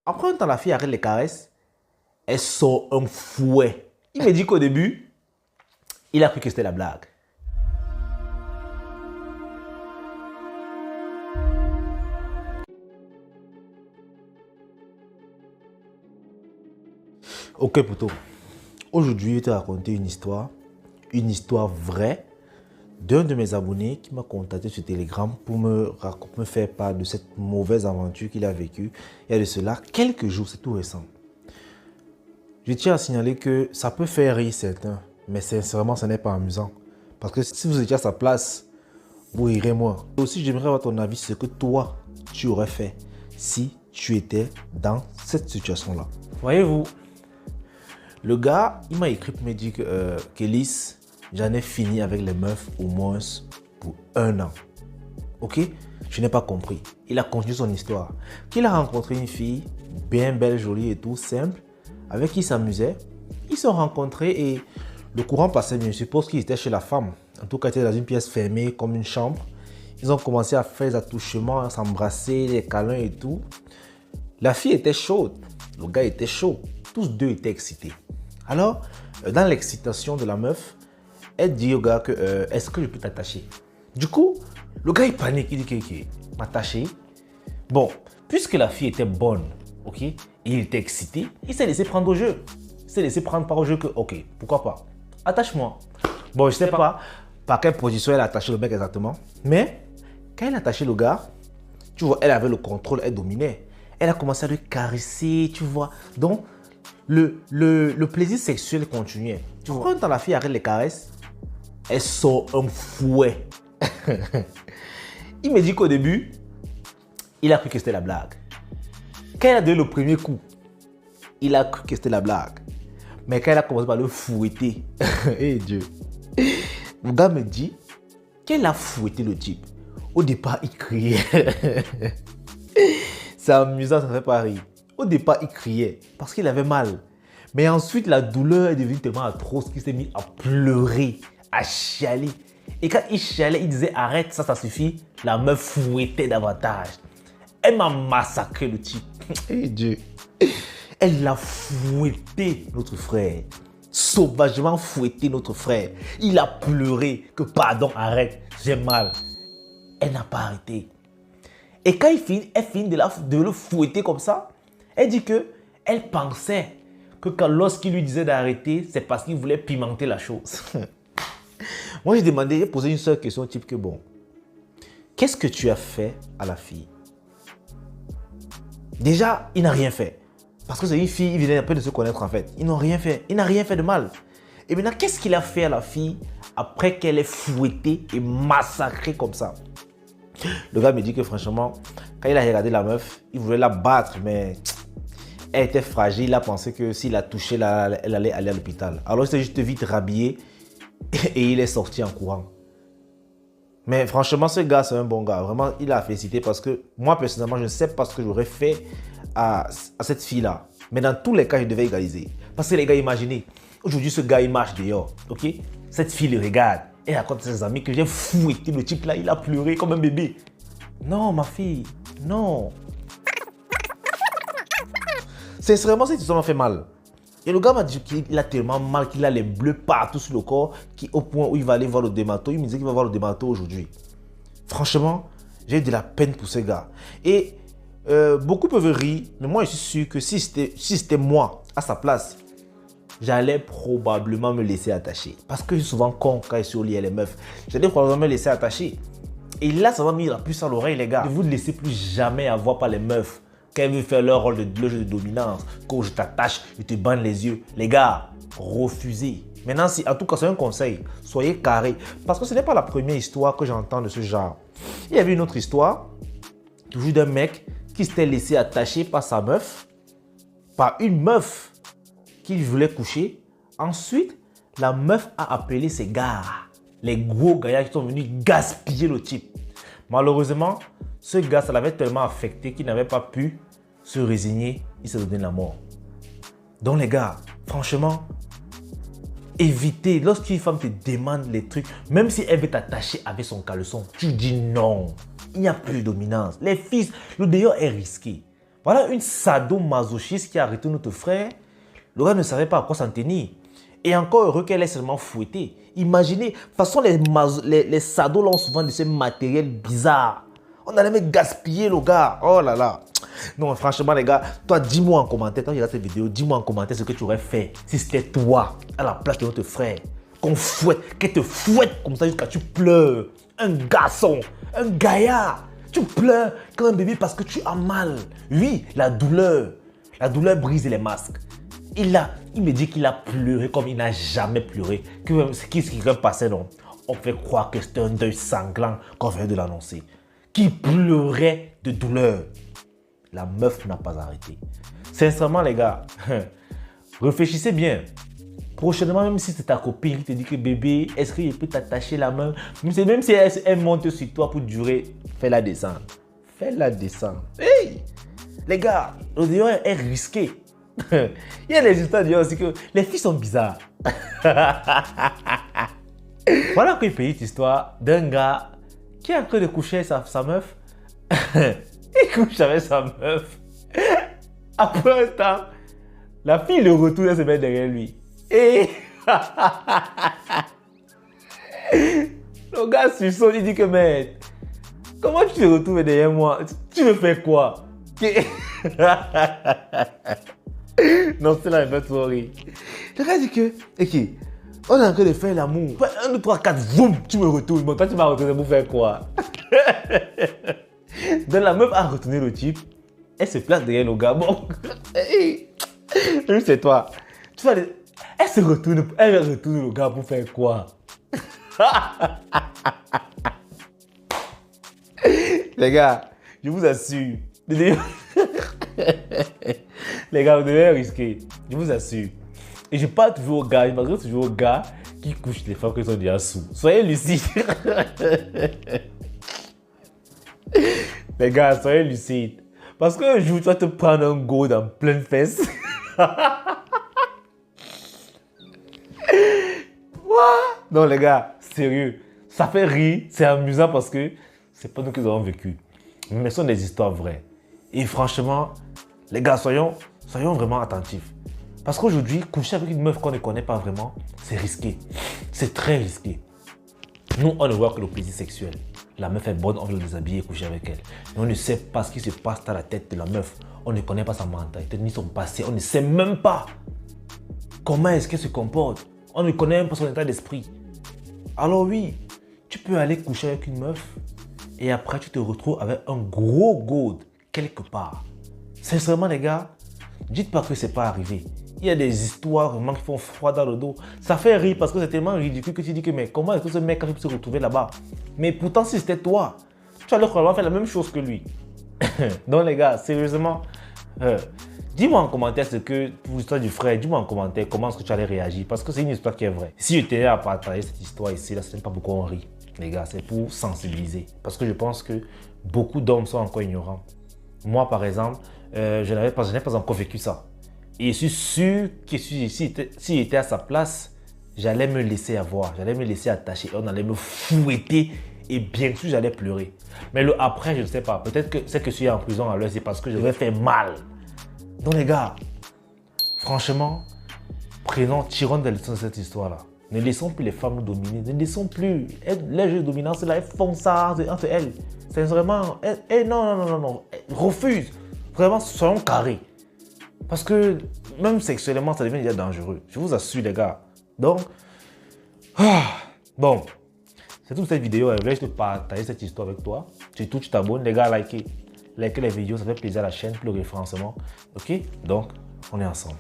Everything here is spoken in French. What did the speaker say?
Après un temps, la fille arrête les caresses. Elle sort un fouet. Il me dit qu'au début, il a cru que c'était la blague. Ok, Poto. Aujourd'hui, je vais te raconter une histoire vraie d'un de mes abonnés qui m'a contacté sur Telegram pour me faire part de cette mauvaise aventure qu'il a vécue il y a de cela quelques jours, c'est tout récent. Je tiens à signaler que ça peut faire rire certains, mais sincèrement, ce n'est pas amusant. Parce que si vous étiez à sa place, vous rirez moins. Aussi, j'aimerais avoir ton avis sur ce que toi, tu aurais fait si tu étais dans cette situation-là. Voyez-vous, le gars, il m'a écrit pour me dire que Kélis, j'en ai fini avec les meufs au moins pour 1 an. Ok? Je n'ai pas compris. Il a continué son histoire. Qu'il a rencontré une fille bien belle, jolie et tout, simple, avec qui il s'amusait. Ils se sont rencontrés et le courant passait bien. Je suppose qu'ils étaient chez la femme. En tout cas, ils étaient dans une pièce fermée comme une chambre. Ils ont commencé à faire des attouchements, à s'embrasser, des câlins et tout. La fille était chaude. Le gars était chaud. Tous deux étaient excités. Alors, dans l'excitation de la meuf, elle dit au gars que est-ce que je peux t'attacher? Du coup, le gars il panique, il dit que m'attacher. Bon, puisque la fille était bonne, ok, et il était excité, il s'est laissé prendre au jeu. Il s'est laissé prendre par au jeu que, ok, pourquoi pas, attache-moi. Bon, je sais pas par quelle position elle a attaché le mec exactement, mais quand elle a attaché le gars, tu vois, elle avait le contrôle, elle dominait. Elle a commencé à le caresser, tu vois. Donc, le plaisir sexuel continuait. Tu vois, quand la fille arrête les caresses, elle sort un fouet. Il me dit qu'au début, il a cru que c'était la blague. Quand elle a donné le premier coup, il a cru que c'était la blague. Mais quand elle a commencé par le fouetter, hey Dieu, le gars me dit qu'elle a fouetté le type. Au départ, il criait. C'est amusant, ça ne fait pas rire. Au départ, il criait parce qu'il avait mal. Mais ensuite, la douleur est devenue tellement atroce qu'il s'est mis à pleurer, à chialer. Et quand il chialait, il disait arrête, ça suffit. La meuf fouettait davantage. Elle m'a massacré le type. Eh Dieu. Elle l'a fouetté, notre frère. Sauvagement fouetté, notre frère. Il a pleuré que pardon, arrête, j'ai mal. Elle n'a pas arrêté. Et quand elle finit de le fouetter comme ça, elle dit qu'elle pensait que lorsqu'il lui disait d'arrêter, c'est parce qu'il voulait pimenter la chose. Moi, j'ai posé une seule question, type que bon, qu'est-ce que tu as fait à la fille? Déjà, il n'a rien fait. Parce que c'est une fille, il venait un peu de se connaître en fait. Ils n'ont rien fait. Il n'a rien fait de mal. Et maintenant, qu'est-ce qu'il a fait à la fille après qu'elle ait fouetté et massacré comme ça? Le gars me dit que franchement, quand il a regardé la meuf, il voulait la battre, mais elle était fragile. Il a pensé que s'il la touchait, elle allait aller à l'hôpital. Alors il s'est juste vite rhabillé et il est sorti en courant. Mais franchement, ce gars, c'est un bon gars. Vraiment, il a félicité parce que moi, personnellement, je ne sais pas ce que j'aurais fait à cette fille-là. Mais dans tous les cas, je devais égaliser. Parce que les gars, imaginez, aujourd'hui, ce gars, il marche dehors, ok? Cette fille le regarde. Elle raconte à ses amis que j'ai fouetté le type là, il a pleuré comme un bébé. Non, ma fille, non. Sincèrement, cette histoire m'a fait mal. Et le gars m'a dit qu'il a tellement mal, qu'il a les bleus partout sur le corps, au point où il va aller voir le dermato. Il me disait qu'il va voir le dermato aujourd'hui. Franchement, j'ai eu de la peine pour ce gars. Et beaucoup peuvent rire, mais moi je suis sûr que si c'était moi à sa place, j'allais probablement me laisser attacher. Parce que je suis souvent con quand je suis au lit avec les meufs. J'allais probablement me laisser attacher. Et là, ça m'a mis la puce à l'oreille, les gars. Ne vous laissez plus jamais avoir par les meufs. Quand elles veulent faire leur rôle de jeu de dominance, quand je t'attache, je te bande les yeux. Les gars, refusez. Maintenant, en tout cas, c'est un conseil. Soyez carrés. Parce que ce n'est pas la première histoire que j'entends de ce genre. Il y avait une autre histoire, toujours d'un mec qui s'était laissé attacher par sa meuf, par une meuf qu'il voulait coucher. Ensuite, la meuf a appelé ses gars, les gros gars qui sont venus gaspiller le type. Malheureusement, ce gars, ça l'avait tellement affecté qu'il n'avait pas pu se résigner. Il s'est donné la mort. Donc les gars, franchement, évitez. Lorsqu'une femme te demande les trucs, même si elle veut t'attacher avec son caleçon, tu dis non. Il n'y a plus de dominance. Les filles, le dehors est risqué. Voilà une sadomasochiste qui a arrêté notre frère. Le gars ne savait pas à quoi s'en tenir. Et encore heureux qu'elle ait seulement fouetté. Imaginez, de toute façon, les sados là ont souvent de ces matériels bizarres. On allait même gaspiller le gars. Oh là là. Non, franchement, les gars, toi, dis-moi en commentaire, quand tu regardes cette vidéo, dis-moi en commentaire ce que tu aurais fait si c'était toi, à la place de notre frère. Qu'on fouette, qu'elle te fouette comme ça jusqu'à tu pleures. Un garçon, un gaillard. Tu pleures comme un bébé parce que tu as mal. Oui, la douleur brise les masques. Il me dit qu'il a pleuré comme il n'a jamais pleuré. Ce qui se passait, non? On fait croire que c'était un deuil sanglant qu'on vient de l'annoncer. Qui pleurait de douleur. La meuf n'a pas arrêté. Sincèrement, les gars, réfléchissez bien. Prochainement, même si c'est ta copine qui te dit que bébé, est-ce qu'il peut t'attacher la main? Même si elle monte sur toi pour durer, fais-la descendre. Fais-la descendre. Hey! Les gars, le dehors est risqué. Il y a des histoires dehors aussi que les filles sont bizarres. Voilà une petite histoire d'un gars qui est en train de coucher avec sa meuf. Il couche avec sa meuf. Après un temps, la fille le retourne et se met derrière lui. Et le gars sursaute, il dit que mais comment tu te retrouves derrière moi? Tu me fais quoi? Non, c'est là, il fait trop rire. Le gars dit que, ok, on est en train de faire l'amour. 1, 2, 3, 4, boum, tu me retournes. Bon, toi, tu m'as retourné pour faire quoi? Donc la meuf a retourné le type. Elle se place derrière le gars. Bon, lui, c'est toi. Tu vois, elle retourne le gars pour faire quoi? Les gars, je vous assure. Les gars, vous devez risquer. Je vous assure. Et je parle toujours aux gars, je m'adresse toujours aux gars qui couchent les femmes qui sont déjà sous. Soyez lucides. Les gars, soyez lucides. Parce qu'un jour, tu vas te prendre un go dans pleine fesse. Non, les gars, sérieux. Ça fait rire, c'est amusant parce que c'est pas nous qui avons vécu. Mais ce sont des histoires vraies. Et franchement, les gars, soyons vraiment attentifs. Parce qu'aujourd'hui, coucher avec une meuf qu'on ne connaît pas vraiment, c'est risqué. C'est très risqué. Nous, on ne voit que le plaisir sexuel. La meuf est bonne, on veut la déshabiller et coucher avec elle. Mais on ne sait pas ce qui se passe dans la tête de la meuf. On ne connaît pas sa mentalité, ni son passé. On ne sait même pas comment est-ce qu'elle se comporte. On ne connaît même pas son état d'esprit. Alors oui, tu peux aller coucher avec une meuf et après tu te retrouves avec un gros gold quelque part. Sincèrement les gars, dites pas que c'est pas arrivé. Il y a des histoires vraiment qui font froid dans le dos. Ça fait rire parce que c'est tellement ridicule que tu dis que mais comment est-ce que ce mec a pu se retrouver là-bas? Mais pourtant si c'était toi, tu allais probablement faire la même chose que lui. Donc les gars, sérieusement, dis-moi en commentaire ce que, pour l'histoire du frère, dis-moi en commentaire comment est-ce que tu allais réagir. Parce que c'est une histoire qui est vraie. Si je tenais à partager cette histoire ici, là, ce n'est pas pourquoi on rit. Les gars, c'est pour sensibiliser. Parce que je pense que beaucoup d'hommes sont encore ignorants. Moi, par exemple, je n'ai pas encore vécu ça. Et je suis sûr que si j'étais à sa place, j'allais me laisser avoir, j'allais me laisser attacher. On allait me fouetter et bien sûr, j'allais pleurer. Mais le après, je ne sais pas. Peut-être que c'est que je suis en prison à l'heure, c'est parce que je vais faire mal. Donc les gars, franchement, tirons des leçons de cette histoire-là. Ne laissons plus les femmes nous dominer. Ne laissons plus. Les jeux de dominance, là, elles font ça entre elles. C'est vraiment... Non. Refuse. Vraiment, soyons carrés. Parce que même sexuellement, ça devient déjà dangereux. Je vous assure, les gars. Donc, bon, c'est tout cette vidéo. Je voulais te partager cette histoire avec toi. Surtout, tu t'abonnes. Les gars, likez les vidéos. Ça fait plaisir à la chaîne pour le référencement. Ok? Donc, on est ensemble.